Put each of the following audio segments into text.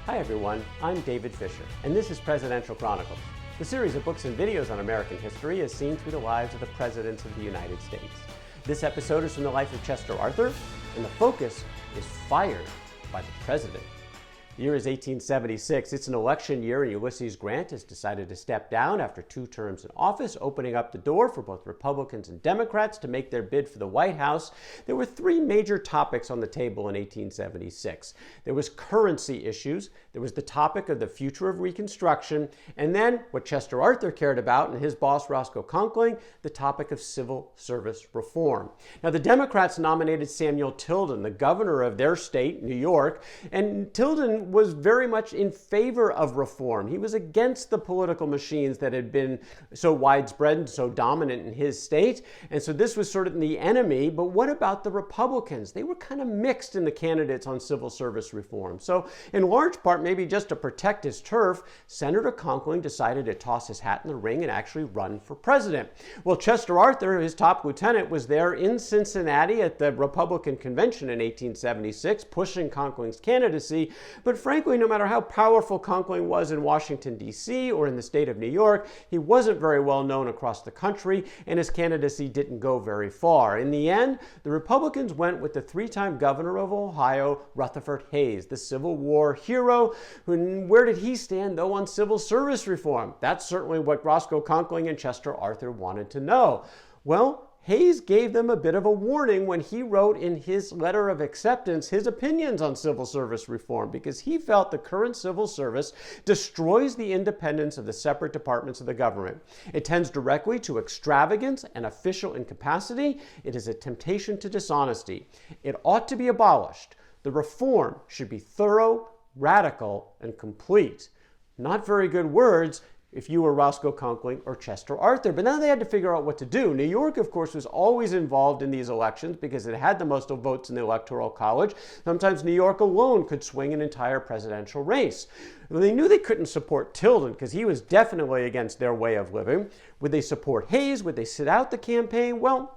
Hi everyone, I'm David Fisher, and this is Presidential Chronicles, the series of books and videos on American history as seen through the lives of the Presidents of the United States. This episode is from the life of Chester Arthur, and the focus is fired by the President. The year is 1876. It's an election year, and Ulysses Grant has decided to step down after 2 terms in office, opening up the door for both Republicans and Democrats to make their bid for the White House. There were 3 major topics on the table in 1876. There was currency issues, there was the topic of the future of Reconstruction, and then what Chester Arthur cared about, and his boss Roscoe Conkling, the topic of civil service reform. Now, the Democrats nominated Samuel Tilden, the governor of their state, New York, and Tilden was very much in favor of reform. He was against the political machines that had been so widespread and so dominant in his state, and so this was sort of the enemy. But what about the Republicans? They were kind of mixed in the candidates on civil service reform. So in large part, maybe just to protect his turf, Senator Conkling decided to toss his hat in the ring and actually run for president. Well, Chester Arthur, his top lieutenant, was there in Cincinnati at the Republican convention in 1876, pushing Conkling's candidacy. But frankly, no matter how powerful Conkling was in Washington, D.C. or in the state of New York, he wasn't very well known across the country, and his candidacy didn't go very far. In the end, the Republicans went with the 3-time governor of Ohio, Rutherford Hayes, the Civil War hero. Where did he stand, though, on civil service reform? That's certainly what Roscoe Conkling and Chester Arthur wanted to know. Well, Hayes gave them a bit of a warning when he wrote in his letter of acceptance his opinions on civil service reform, because he felt the current civil service destroys the independence of the separate departments of the government. It tends directly to extravagance and official incapacity. It is a temptation to dishonesty. It ought to be abolished. The reform should be thorough, radical, and complete. Not very good words if you were Roscoe Conkling or Chester Arthur. But now they had to figure out what to do. New York, of course, was always involved in these elections because it had the most votes in the Electoral College. Sometimes New York alone could swing an entire presidential race. Well, they knew they couldn't support Tilden because he was definitely against their way of living. Would they support Hayes? Would they sit out the campaign? Well,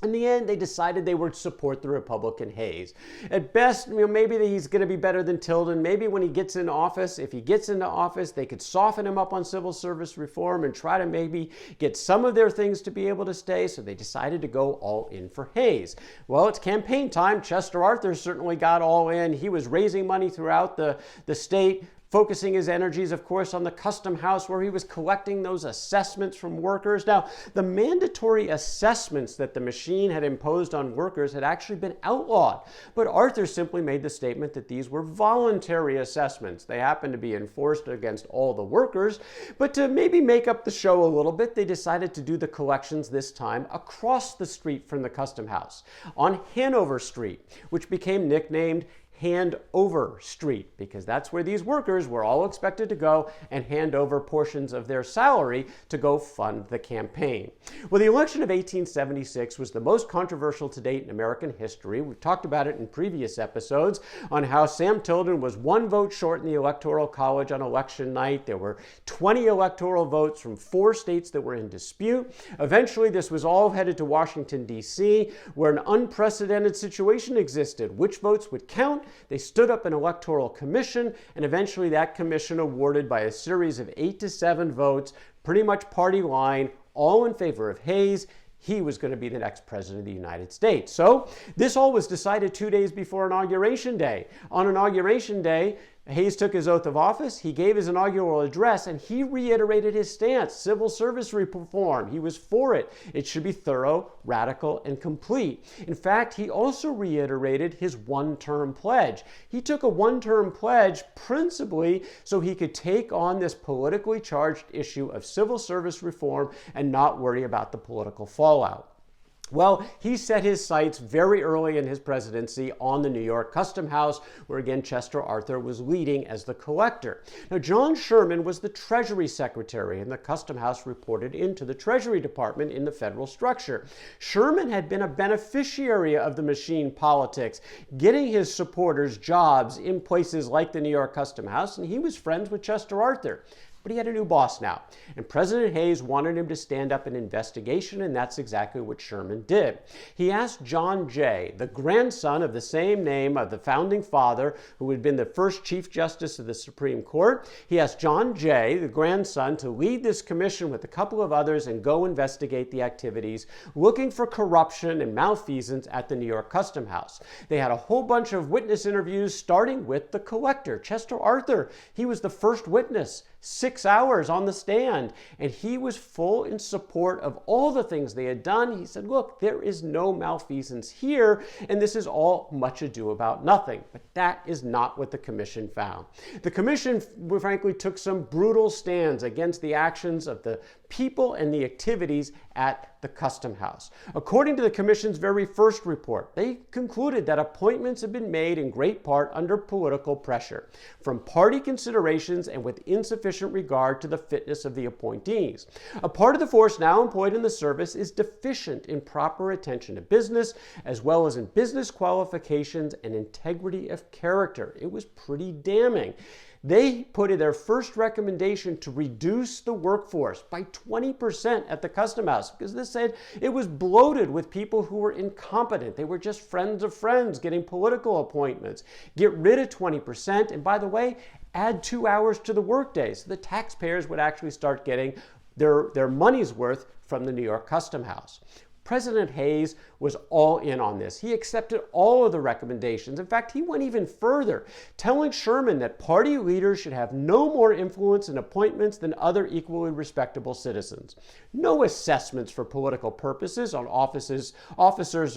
in the end, they decided they would support the Republican Hayes. At best, maybe he's going to be better than Tilden. Maybe when he gets in office, if he gets into office, they could soften him up on civil service reform and try to maybe get some of their things to be able to stay. So they decided to go all in for Hayes. Well, it's campaign time. Chester Arthur certainly got all in. He was raising money throughout the state, focusing his energies, of course, on the Custom House, where he was collecting those assessments from workers. Now, the mandatory assessments that the machine had imposed on workers had actually been outlawed. But Arthur simply made the statement that these were voluntary assessments. They happened to be enforced against all the workers. But to maybe make up the show a little bit, they decided to do the collections this time across the street from the Custom House, on Hanover Street, which became nicknamed Handover Street, because that's where these workers were all expected to go and hand over portions of their salary to go fund the campaign. Well, the election of 1876 was the most controversial to date in American history. We've talked about it in previous episodes on how Sam Tilden was 1 vote short in the Electoral College on election night. There were 20 electoral votes from 4 states that were in dispute. Eventually, this was all headed to Washington, D.C., where an unprecedented situation existed. Which votes would count? They stood up an electoral commission, and eventually that commission awarded by a series of 8 to 7 votes, pretty much party line, all in favor of Hayes. He was going to be the next president of the United States. So this all was decided 2 days before Inauguration Day. On Inauguration Day, Hayes took his oath of office, he gave his inaugural address, and he reiterated his stance. Civil service reform, he was for it. It should be thorough, radical, and complete. In fact, he also reiterated his 1-term pledge. He took a 1-term pledge principally so he could take on this politically charged issue of civil service reform and not worry about the political fallout. Well, he set his sights very early in his presidency on the New York Custom House, where again Chester Arthur was leading as the collector. Now, John Sherman was the Treasury Secretary, and the Custom House reported into the Treasury Department in the federal structure. Sherman had been a beneficiary of the machine politics, getting his supporters jobs in places like the New York Custom House, and he was friends with Chester Arthur. But he had a new boss now, and President Hayes wanted him to stand up an investigation, and that's exactly what Sherman did. He asked John Jay, the grandson of the same name of the founding father who had been the first Chief Justice of the Supreme Court, he asked John Jay, the grandson, to lead this commission with a couple of others and go investigate the activities, looking for corruption and malfeasance at the New York Custom House. They had a whole bunch of witness interviews, starting with the collector, Chester Arthur. He was the first witness. 6 hours on the stand, and he was full in support of all the things they had done. He said, look, there is no malfeasance here, and this is all much ado about nothing. But that is not what the commission found. The commission, frankly, took some brutal stands against the actions of the people and the activities at the Custom House. According to the commission's very first report, they concluded that appointments had been made in great part under political pressure, from party considerations and with insufficient regard to the fitness of the appointees. A part of the force now employed in the service is deficient in proper attention to business, as well as in business qualifications and integrity of character. It was pretty damning. They put in their first recommendation to reduce the workforce by 20% at the Custom House, because they said it was bloated with people who were incompetent. They were just friends of friends getting political appointments. Get rid of 20%, and by the way, add 2 hours to the workday, so the taxpayers would actually start getting their money's worth from the New York Custom House. President Hayes was all in on this. He accepted all of the recommendations. In fact, he went even further, telling Sherman that party leaders should have no more influence in appointments than other equally respectable citizens. No assessments for political purposes on officers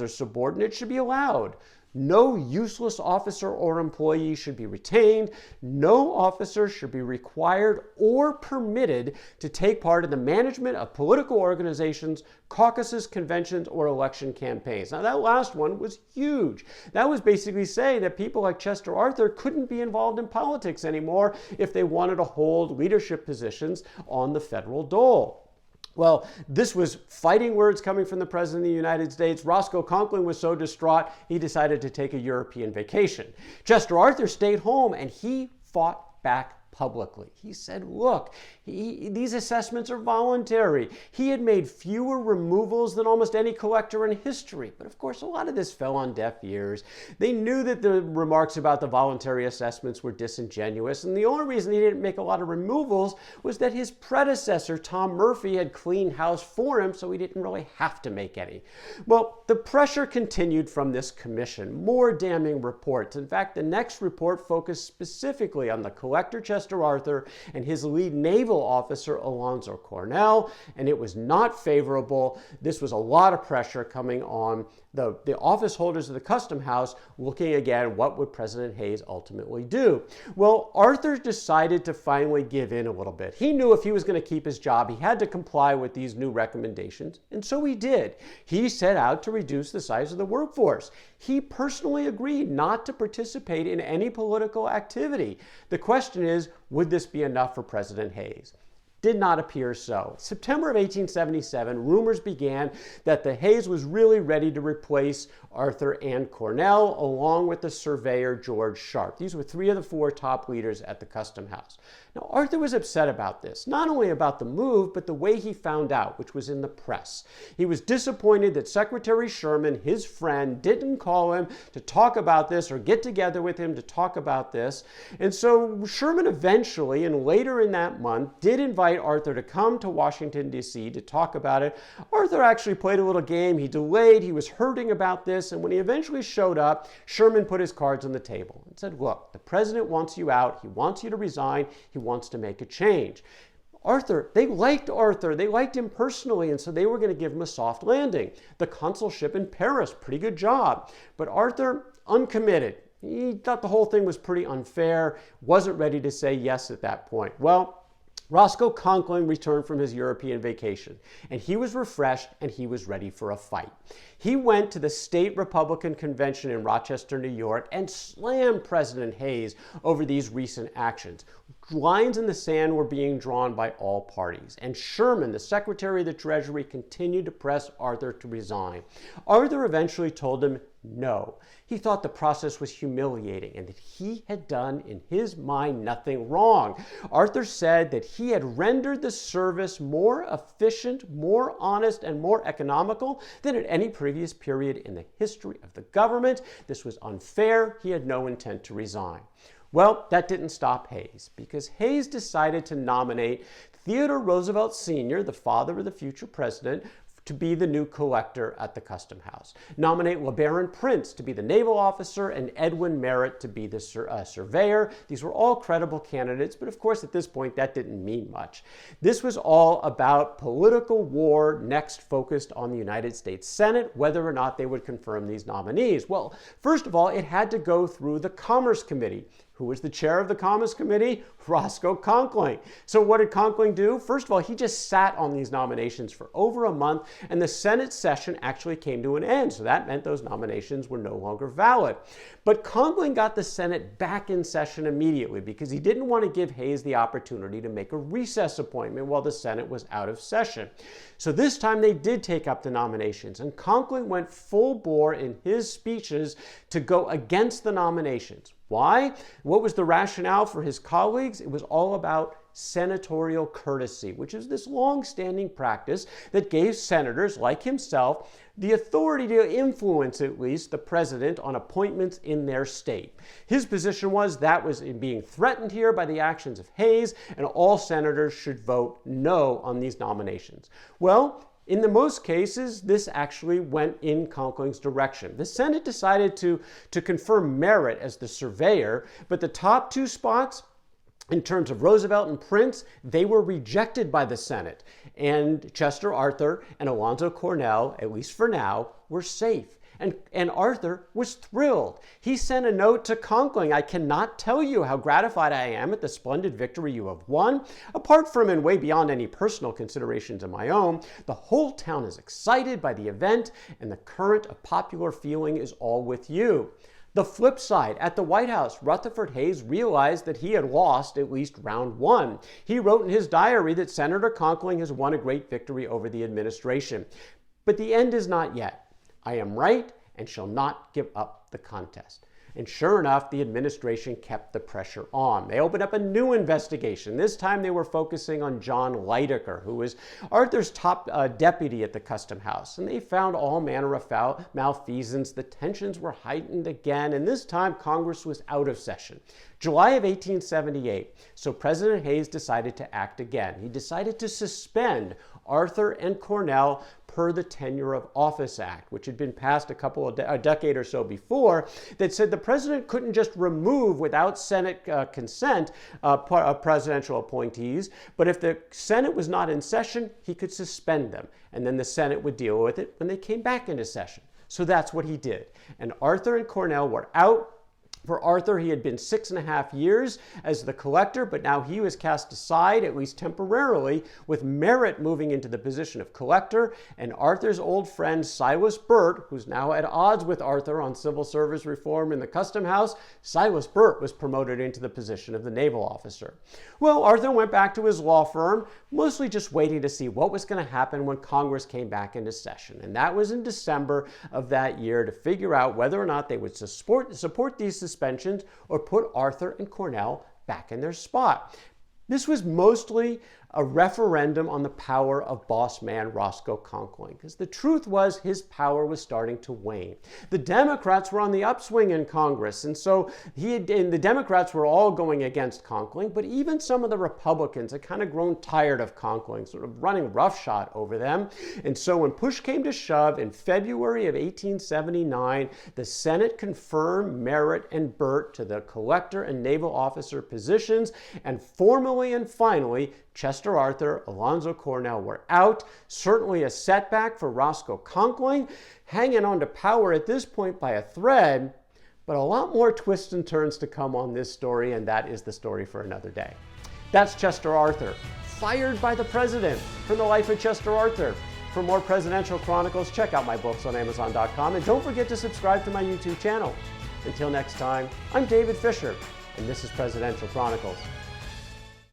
or subordinates should be allowed. No useless officer or employee should be retained. No officer should be required or permitted to take part in the management of political organizations, caucuses, conventions, or election campaigns. Now, that last one was huge. That was basically saying that people like Chester Arthur couldn't be involved in politics anymore if they wanted to hold leadership positions on the federal dole. Well, this was fighting words coming from the President of the United States. Roscoe Conkling was so distraught, he decided to take a European vacation. Chester Arthur stayed home, and he fought back publicly. He said, look, these assessments are voluntary. He had made fewer removals than almost any collector in history. But of course, a lot of this fell on deaf ears. They knew that the remarks about the voluntary assessments were disingenuous, and the only reason he didn't make a lot of removals was that his predecessor, Tom Murphy, had cleaned house for him, so he didn't really have to make any. Well, the pressure continued from this commission. More damning reports. In fact, the next report focused specifically on the collector Chester Arthur and his lead naval officer, Alonzo Cornell, and it was not favorable. This was a lot of pressure coming on the office holders of the Custom House, looking again, what would President Hayes ultimately do? Well, Arthur decided to finally give in a little bit. He knew if he was going to keep his job, he had to comply with these new recommendations, and so he did. He set out to reduce the size of the workforce. He personally agreed not to participate in any political activity. The question is, would this be enough for President Hayes? Did not appear so. September of 1877, rumors began that the Hayes was really ready to replace Arthur and Cornell, along with the surveyor George Sharpe. These were 3 of the 4 top leaders at the Custom House. Now, Arthur was upset about this, not only about the move, but the way he found out, which was in the press. He was disappointed that Secretary Sherman, his friend, didn't call him to talk about this or get together with him to talk about this. And so Sherman eventually, and later in that month, did invite Arthur to come to Washington, D.C. to talk about it. Arthur actually played a little game. He delayed. He was hurting about this. And when he eventually showed up, Sherman put his cards on the table and said, look, the president wants you out. He wants you to resign. He wants to make a change. They liked him personally, and so they were going to give him a soft landing. The consulship in Paris, pretty good job. But Arthur, uncommitted. He thought the whole thing was pretty unfair, wasn't ready to say yes at that point. Well, Roscoe Conkling returned from his European vacation, and he was refreshed and he was ready for a fight. He went to the state Republican convention in Rochester, New York, and slammed President Hayes over these recent actions. Lines in the sand were being drawn by all parties, and Sherman, the Secretary of the Treasury, continued to press Arthur to resign. Arthur eventually told him, No. He thought the process was humiliating and that he had done, in his mind, nothing wrong. Arthur said that he had rendered the service more efficient, more honest, and more economical than at any previous period in the history of the government. This was unfair. He had no intent to resign. Well, that didn't stop Hayes, because Hayes decided to nominate Theodore Roosevelt Sr., the father of the future president, to be the new collector at the Custom House. Nominate LeBaron Prince to be the naval officer and Edwin Merritt to be the surveyor. These were all credible candidates, but of course at this point that didn't mean much. This was all about political war next focused on the United States Senate, whether or not they would confirm these nominees. Well, first of all, it had to go through the Commerce Committee. Who was the chair of the Commerce Committee? Roscoe Conkling. So what did Conkling do? First of all, he just sat on these nominations for over a month, and the Senate session actually came to an end. So that meant those nominations were no longer valid. But Conkling got the Senate back in session immediately because he didn't want to give Hayes the opportunity to make a recess appointment while the Senate was out of session. So this time they did take up the nominations, and Conkling went full bore in his speeches to go against the nominations. Why? What was the rationale for his colleagues? It was all about senatorial courtesy, which is this long-standing practice that gave senators like himself the authority to influence, at least, the president on appointments in their state. His position was that was being threatened here by the actions of Hayes, and all senators should vote no on these nominations. Well, in the most cases, this actually went in Conkling's direction. The Senate decided to confirm Merritt as the surveyor, but the top two spots, in terms of Roosevelt and Prince, they were rejected by the Senate. And Chester Arthur and Alonzo Cornell, at least for now, were safe. And Arthur was thrilled. He sent a note to Conkling. I cannot tell you how gratified I am at the splendid victory you have won. Apart from and way beyond any personal considerations of my own, the whole town is excited by the event, and the current of popular feeling is all with you. The flip side, at the White House, Rutherford Hayes realized that he had lost at least round one. He wrote in his diary that Senator Conkling has won a great victory over the administration. But the end is not yet. I am right and shall not give up the contest. And sure enough, the administration kept the pressure on. They opened up a new investigation. This time they were focusing on John Lydecker, who was Arthur's top deputy at the Custom House. And they found all manner of malfeasance. The tensions were heightened again, and this time Congress was out of session. July of 1878, so President Hayes decided to act again. He decided to suspend Arthur and Cornell per the Tenure of Office Act, which had been passed a decade or so before, that said the president couldn't just remove without Senate consent presidential appointees, but if the Senate was not in session, he could suspend them, and then the Senate would deal with it when they came back into session. So that's what he did. And Arthur and Cornell were out. For Arthur, he had been 6.5 years as the collector, but now he was cast aside, at least temporarily, with Merritt moving into the position of collector, and Arthur's old friend Silas Burt, who's now at odds with Arthur on civil service reform in the Custom House, Silas Burt was promoted into the position of the naval officer. Well, Arthur went back to his law firm, mostly just waiting to see what was going to happen when Congress came back into session, and that was in December of that year to figure out whether or not they would support these suspensions or put Arthur and Cornell back in their spot. This was mostly a referendum on the power of boss man Roscoe Conkling, because the truth was his power was starting to wane. The Democrats were on the upswing in Congress, and so the Democrats were all going against Conkling, but even some of the Republicans had kind of grown tired of Conkling, sort of running roughshod over them. And so when push came to shove in February of 1879, the Senate confirmed Merritt and Burt to the collector and naval officer positions, and formally and finally, Chester Arthur, Alonzo Cornell were out. Certainly a setback for Roscoe Conkling, hanging on to power at this point by a thread, but a lot more twists and turns to come on this story, and that is the story for another day. That's Chester Arthur, fired by the president, from the life of Chester Arthur. For more presidential chronicles, check out my books on Amazon.com, and don't forget to subscribe to my YouTube channel. Until next time, I'm David Fisher, and this is Presidential Chronicles.